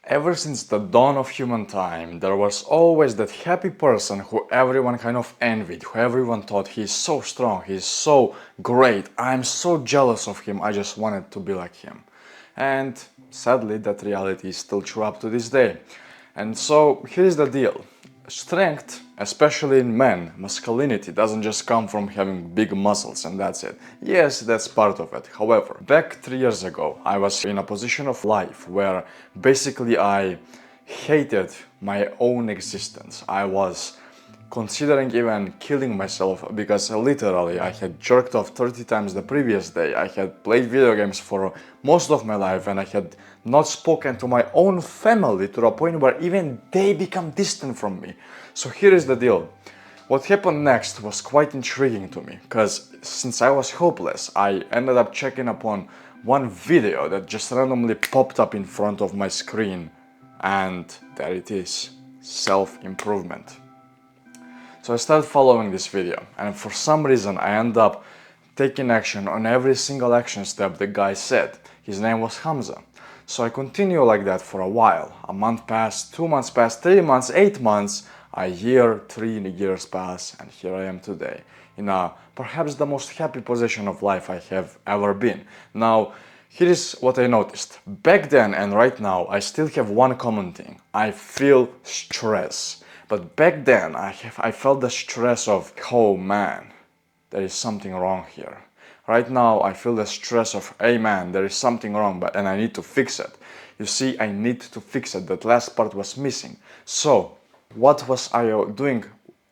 Ever since the dawn of human time, there was always that happy person who everyone kind of envied, who everyone thought he's so strong, he's so great, I'm so jealous of him, I just wanted to be like him. And sadly, that reality is still true up to this day. And so here's the deal. Strength, especially in men, masculinity doesn't just come from having big muscles and that's it. Yes, that's part of it. However, back 3 years ago, I was in a position of life where basically I hated my own existence. I was considering even killing myself because literally I had jerked off 30 times the previous day. I had played video games for most of my life and I had not spoken to my own family to the point where even they become distant from me. So here is the deal. What happened next was quite intriguing to me because since I was hopeless, I ended up checking upon one video that just randomly popped up in front of my screen, and there it is, self-improvement. So I started following this video and for some reason I ended up taking action on every single action step the guy said. His name was Hamza. So I continued like that for a while. A month passed, 2 months passed, 3 months, 8 months, a year, 3 years passed, and here I am today in a perhaps the most happy position of life I have ever been. Now, here is what I noticed. Back then and right now, I still have one common thing. I feel stress. But back then, I felt the stress of, oh man, there is something wrong here. Right now, I feel the stress of, hey man, there is something wrong, and I need to fix it. You see, I need to fix it. That last part was missing. So, what was I doing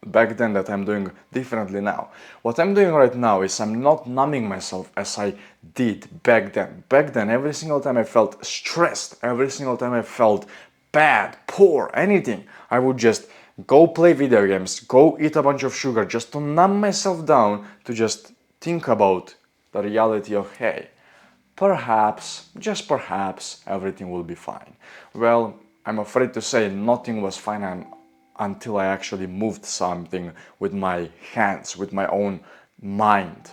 back then that I'm doing differently now? What I'm doing right now is I'm not numbing myself as I did back then. Back then, every single time I felt stressed, every single time I felt bad, poor, anything, I would just go play video games, go eat a bunch of sugar just to numb myself down, to just think about the reality of, hey, perhaps, just perhaps, everything will be fine. Well, I'm afraid to say nothing was fine until I actually moved something with my hands, with my own mind.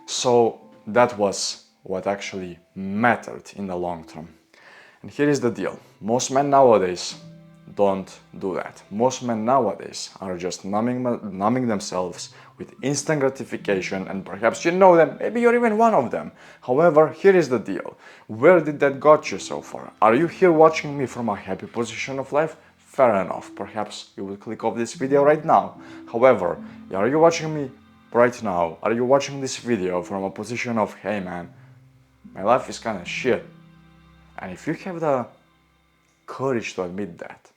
So that was what actually mattered in the long term. And here is the deal. Most men nowadays don't do that. Most men nowadays are just numbing themselves with instant gratification, and perhaps you know them, maybe you're even one of them. However, here is the deal. Where did that got you so far? Are you here watching me from a happy position of life? Fair enough, perhaps you will click off this video right now. However, are you watching me right now? Are you watching this video from a position of, hey man, my life is kinda shit? And if you have the courage to admit that,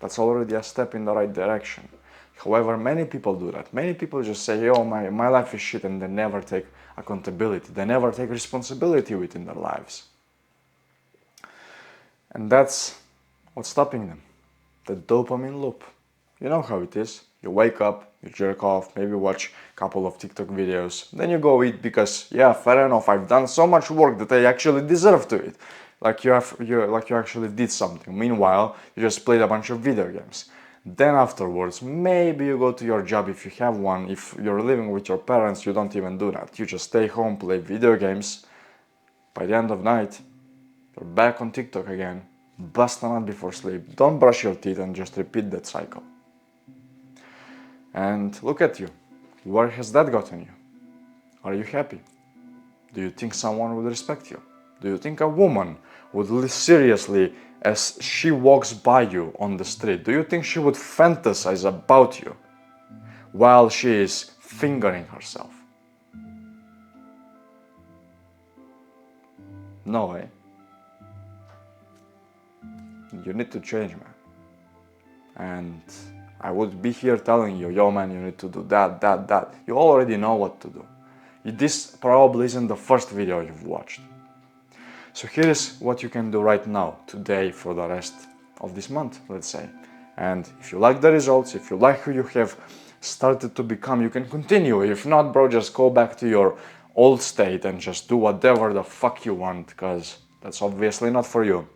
that's already a step in the right direction. However, many people do that. Many people just say, yo, my life is shit, and they never take accountability. They never take responsibility within their lives. And that's what's stopping them. The dopamine loop. You know how it is. You wake up, you jerk off, maybe watch a couple of TikTok videos, then you go eat because, yeah, fair enough, I've done so much work that I actually deserve to eat. Like you actually did something. Meanwhile, you just played a bunch of video games. Then afterwards, maybe you go to your job if you have one. If you're living with your parents, you don't even do that. You just stay home, play video games. By the end of night, you're back on TikTok again, bust a nut before sleep, don't brush your teeth, and just repeat that cycle. And look at you. Where has that gotten you? Are you happy? Do you think someone would respect you? Do you think a woman would live seriously as she walks by you on the street? Do you think she would fantasize about you while she is fingering herself? No way. You need to change, man. And I would be here telling you, yo man, you need to do that. You already know what to do. This probably isn't the first video you've watched. So here is what you can do right now, today, for the rest of this month, let's say. And if you like the results, if you like who you have started to become, you can continue. If not, bro, just go back to your old state and just do whatever the fuck you want, because that's obviously not for you.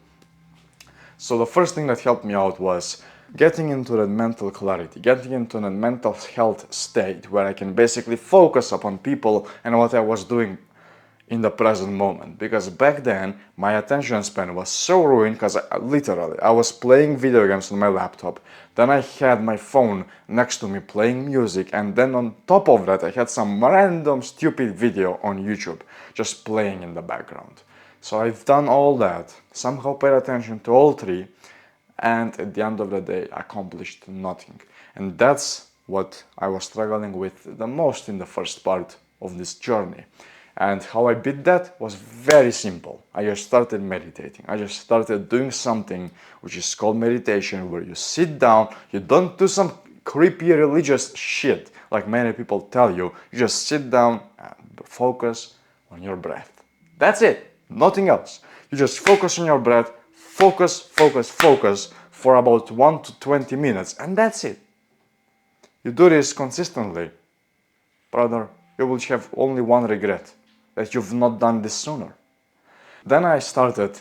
So the first thing that helped me out was getting into that mental clarity, getting into that mental health state where I can basically focus upon people and what I was doing in the present moment, because back then my attention span was so ruined because I was playing video games on my laptop, then I had my phone next to me playing music, and then on top of that I had some random stupid video on YouTube just playing in the background. So I've done all that, somehow paid attention to all three, and at the end of the day accomplished nothing. And that's what I was struggling with the most in the first part of this journey. And how I beat that was very simple. I just started meditating. I just started doing something which is called meditation, where you sit down, you don't do some creepy religious shit like many people tell you. You just sit down and focus on your breath. That's it, nothing else. You just focus on your breath, focus for about 1 to 20 minutes, and that's it. You do this consistently, brother, you will have only one regret, that you've not done this sooner. Then I started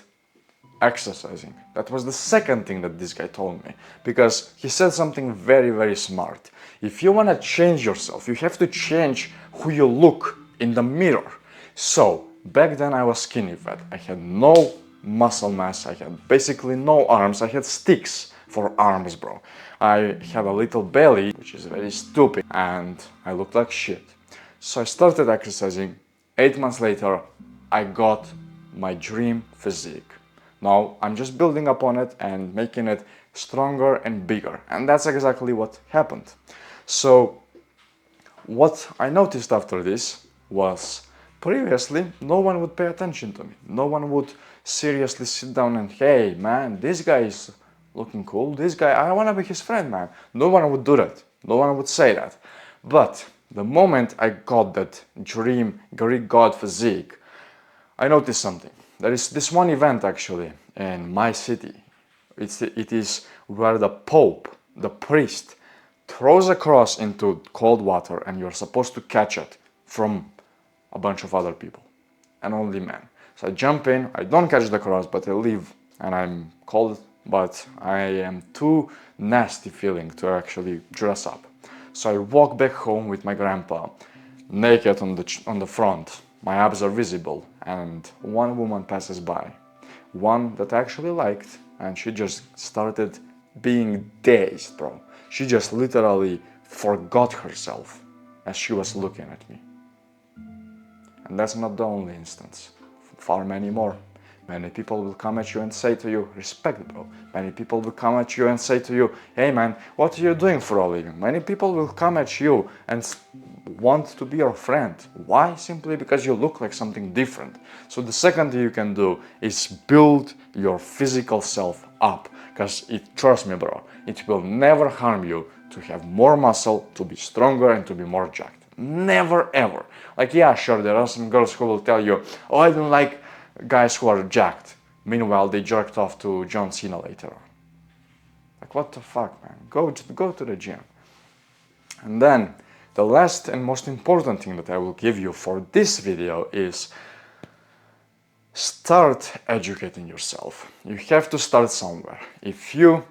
exercising. That was the second thing that this guy told me, because he said something very, very smart. If you want to change yourself, you have to change who you look in the mirror. So back then I was skinny fat. I had no muscle mass. I had basically no arms. I had sticks for arms, bro. I had a little belly, which is very stupid, and I looked like shit. So I started exercising. 8 months later, I got my dream physique. Now I'm just building upon it and making it stronger and bigger. And that's exactly what happened. So what I noticed after this was, previously no one would pay attention to me. No one would seriously sit down and, hey man, this guy is looking cool. This guy, I want to be his friend, man. No one would do that. No one would say that. But the moment I got that dream Greek god physique, I noticed something. There is this one event actually in my city. It is where the Pope, the priest, throws a cross into cold water, and you're supposed to catch it from a bunch of other people, and only men. So I jump in, I don't catch the cross, but I leave, and I'm cold, but I am too nasty feeling to actually dress up. So I walk back home with my grandpa, naked on the front. My abs are visible, and one woman passes by, one that I actually liked, and she just started being dazed, bro. She just literally forgot herself as she was looking at me. And that's not the only instance. Far many more. Many people will come at you and say to you, respect, bro. Many people will come at you and say to you, hey man, what are you doing for a living? Many people will come at you and want to be your friend. Why? Simply because you look like something different. So the second thing you can do is build your physical self up. Because trust me, bro, it will never harm you to have more muscle, to be stronger, and to be more jacked. Never ever. Like, yeah, sure, there are some girls who will tell you, oh, I don't like guys who are jacked. Meanwhile, they jerked off to John Cena later on. Like, what the fuck, man? Go to the gym. And then, the last and most important thing that I will give you for this video is start educating yourself. You have to start somewhere. If you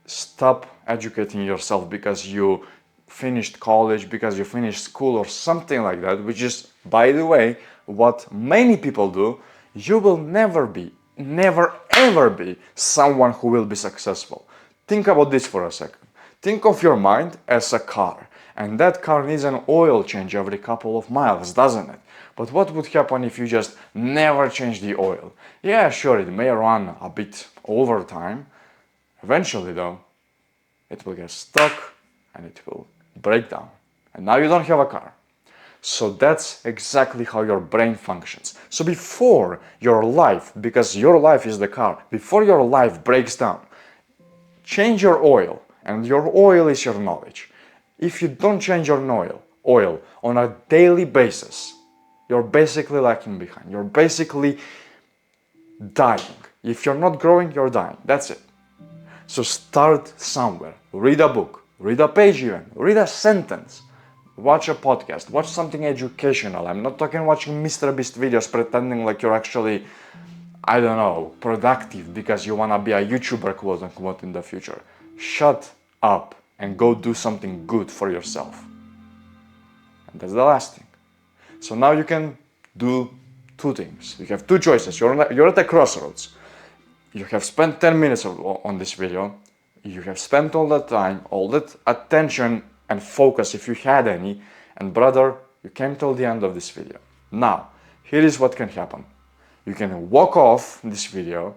stop educating yourself because you finished college, because you finished school or something like that, which is, by the way, what many people do, you will never ever be someone who will be successful. Think about this for a second. Think of your mind as a car, and that car needs an oil change every couple of miles, doesn't it? But what would happen if you just never change the oil? Yeah, sure, it may run a bit over time. Eventually, though, it will get stuck and it will break down. And now you don't have a car. So that's exactly how your brain functions. So before your life, because your life is the car, before your life breaks down, change your oil, and your oil is your knowledge. If you don't change your oil on a daily basis, you're basically lagging behind. You're basically dying. If you're not growing, you're dying. That's it. So start somewhere. Read a book, read a page even, read a sentence. Watch a podcast, watch something educational. I'm not talking watching MrBeast videos pretending like you're actually, I don't know, productive because you wanna be a YouTuber, quote unquote, in the future. Shut up and go do something good for yourself. And that's the last thing. So now you can do two things. You have two choices. You're at a crossroads. You have spent 10 minutes on this video. You have spent all that time, all that attention and focus, if you had any, and brother, you came till the end of this video. Now, here is what can happen. You can walk off this video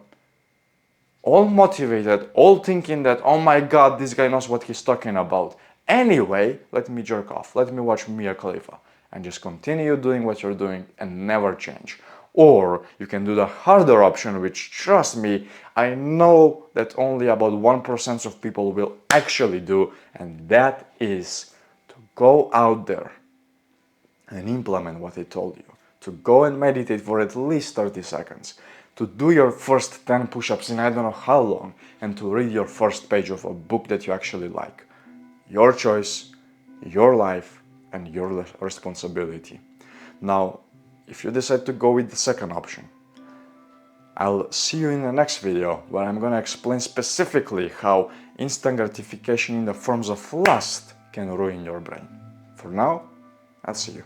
all motivated, all thinking that, oh my god, this guy knows what he's talking about. Anyway, let me jerk off, let me watch Mia Khalifa, and just continue doing what you're doing and never change. Or you can do the harder option, which, trust me, I know that only about 1% of people will actually do, and that is to go out there and implement what I told you. To go and meditate for at least 30 seconds. To do your first 10 push-ups in I don't know how long, and to read your first page of a book that you actually like. Your choice, your life, and your responsibility. Now, if you decide to go with the second option, I'll see you in the next video where I'm gonna explain specifically how instant gratification in the forms of lust can ruin your brain. For now, I'll see you.